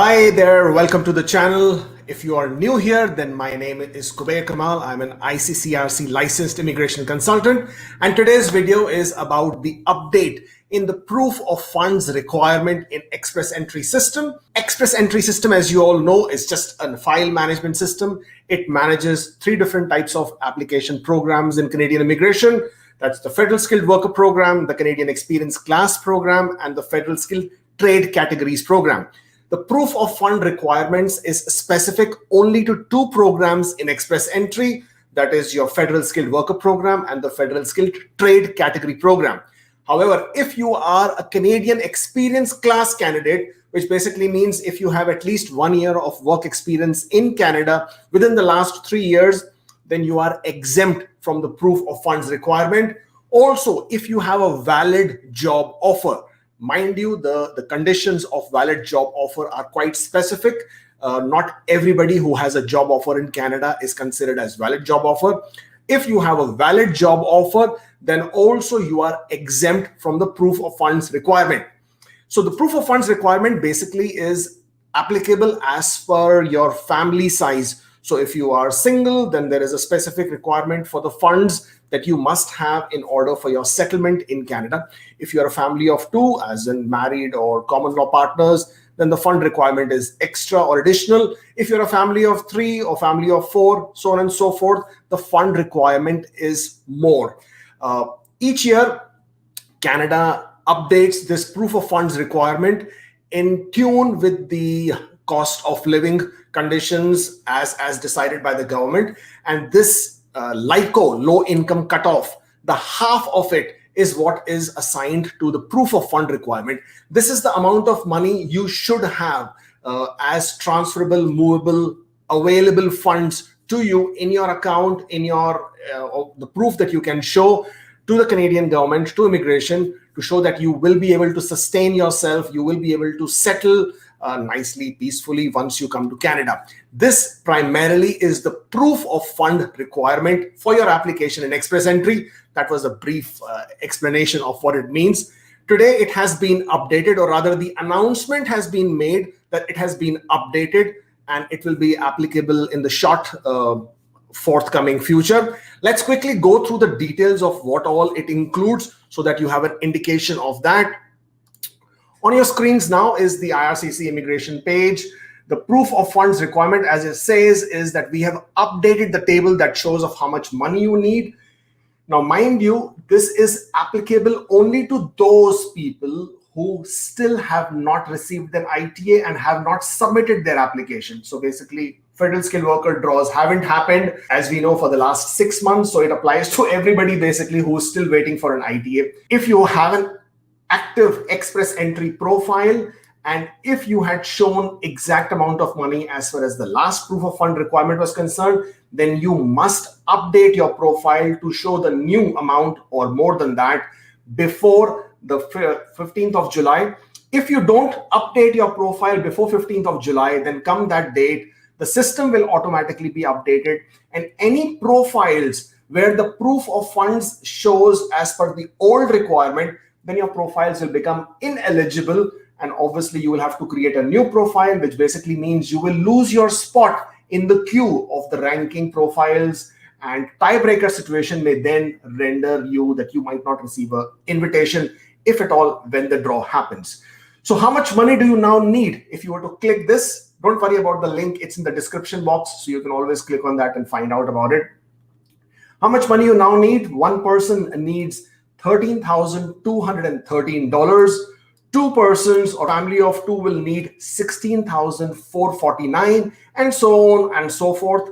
Hi there, welcome to the channel. If you are new here, then my name is Kubeir. I'm an IRCC licensed immigration consultant, and today's video is about the update in the proof of funds requirement in Express Entry system. Express Entry system, as you all know, is just a file management system. It manages three different types of application programs in Canadian immigration. That's the Federal Skilled Worker Program, the Canadian Experience Class Program, and the Federal Skilled Trade Categories Program. The proof of fund requirements is specific only to two programs in Express Entry, that is your Federal Skilled Worker Program and the Federal Skilled Trade Category Program. However, if you are a Canadian Experience Class candidate, which basically means if you have at least 1 year of work experience in Canada within the last 3 years, then you are exempt from the proof of funds requirement. Also, if you have a valid job offer. Mind you, the conditions of valid job offer are quite specific. Not everybody who has a job offer in Canada is considered as valid job offer. If you have a valid job offer, then also you are exempt from the proof of funds requirement. So the proof of funds requirement basically is applicable as per your family size. So if you are single, then there is a specific requirement for the funds that you must have in order for your settlement in Canada. If you're a family of two, as in married or common law partners, then the fund requirement is extra or additional. If you're a family of three or family of four, so on and so forth, the fund requirement is more. Each year, Canada updates this proof of funds requirement in tune with the cost of living conditions as decided by the government. And this LICO, low income cutoff, the half of it is what is assigned to the proof of fund requirement. This is the amount of money you should have as transferable, movable, available funds to you in your account, in your the proof that you can show to the Canadian government, to immigration, to show that you will be able to sustain yourself, you will be able to settle nicely, peacefully once you come to Canada. This primarily is the proof of fund requirement for your application in Express Entry. That was a brief explanation of what it means. Today, it has been updated, or rather the announcement has been made that it has been updated and it will be applicable in the short forthcoming future. Let's quickly go through the details of what all it includes so that you have an indication of that. On your screens now is the IRCC immigration page. The proof of funds requirement, as it says, is that we have updated the table that shows of how much money you need. Now, mind you, this is applicable only to those people who still have not received their ITA and have not submitted their application. So basically, federal skilled worker draws haven't happened, as we know, for the last 6 months. So it applies to everybody basically who is still waiting for an ITA. If you have an active Express Entry profile, and if you had shown exact amount of money as far as the last proof of fund requirement was concerned, then you must update your profile to show the new amount or more than that before the 15th of July. If you don't update your profile before 15th of July, then come that date, the system will automatically be updated, and any profiles where the proof of funds shows as per the old requirement, then your profiles will become ineligible, and obviously you will have to create a new profile, which basically means you will lose your spot in the queue of the ranking profiles, and tiebreaker situation may then render you that you might not receive an invitation, if at all, when the draw happens. So how much money do you now need? If you were to click this, don't worry about the link, it's in the description box, so you can always click on that and find out about it. How much money you now need? One person needs $13,213. Two persons or family of two will need $16,449, and so on and so forth.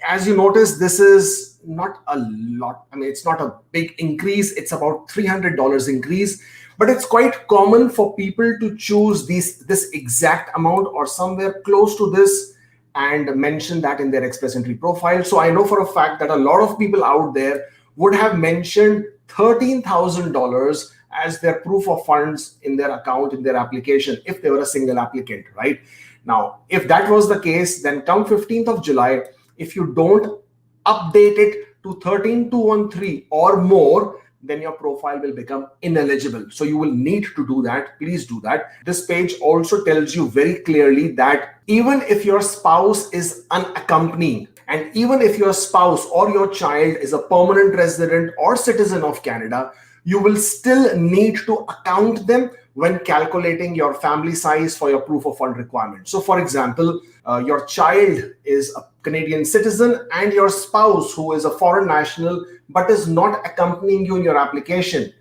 As you notice, this is not a lot. I mean, it's not a big increase. It's about $300 increase, but it's quite common for people to choose this exact amount or somewhere close to this and mention that in their Express Entry profile. So I know for a fact that a lot of people out there would have mentioned $13,000 as their proof of funds in their account, in their application, if they were a single applicant, right? Now, if that was the case, then come 15th of July, if you don't update it to 13,213 or more, then your profile will become ineligible. So you will need to do that. Please do that. This page also tells you very clearly that even if your spouse is unaccompanied, and even if your spouse or your child is a permanent resident or citizen of Canada, you will still need to account them when calculating your family size for your proof of fund requirement. So for example, your child is a Canadian citizen and your spouse who is a foreign national but is not accompanying you in your application.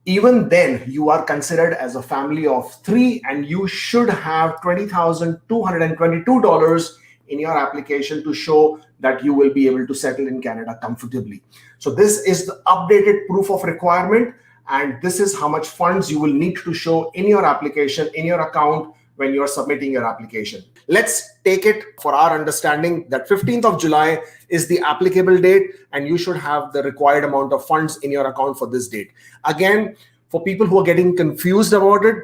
Even then, you are considered as a family of 3 and you should have $20,222 in your application to show that you will be able to settle in Canada comfortably. So this is the updated proof of requirement, and this is how much funds you will need to show in your application, in your account when you're submitting your application. Let's take it for our understanding that 15th of July is the applicable date and you should have the required amount of funds in your account for this date. Again, for people who are getting confused about it,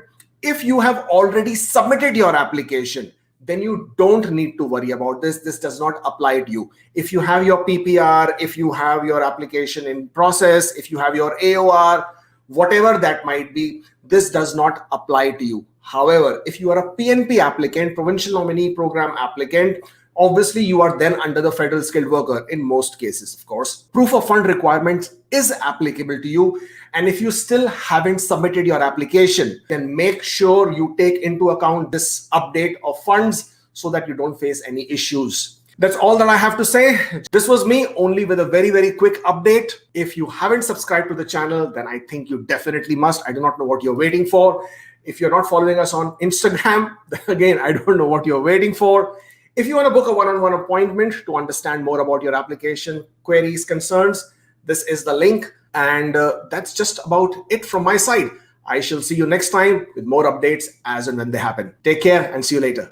if you have already submitted your application, then you don't need to worry about this. This does not apply to you. If you have your PPR, if you have your application in process, if you have your AOR, whatever that might be, this does not apply to you. However, if you are a PNP applicant, Provincial Nominee Program applicant, obviously you are then under the federal skilled worker in most cases, of course. Proof of fund requirements is applicable to you. And if you still haven't submitted your application, then make sure you take into account this update of funds so that you don't face any issues. That's all that I have to say. This was me, only with a very, very quick update. If you haven't subscribed to the channel, then I think you definitely must. I do not know what you're waiting for. If you're not following us on Instagram, then again, I don't know what you're waiting for. If you want to book a one-on-one appointment to understand more about your application, queries, concerns, this is the link. And that's just about it from my side. I shall see you next time with more updates as and when they happen. Take care and see you later.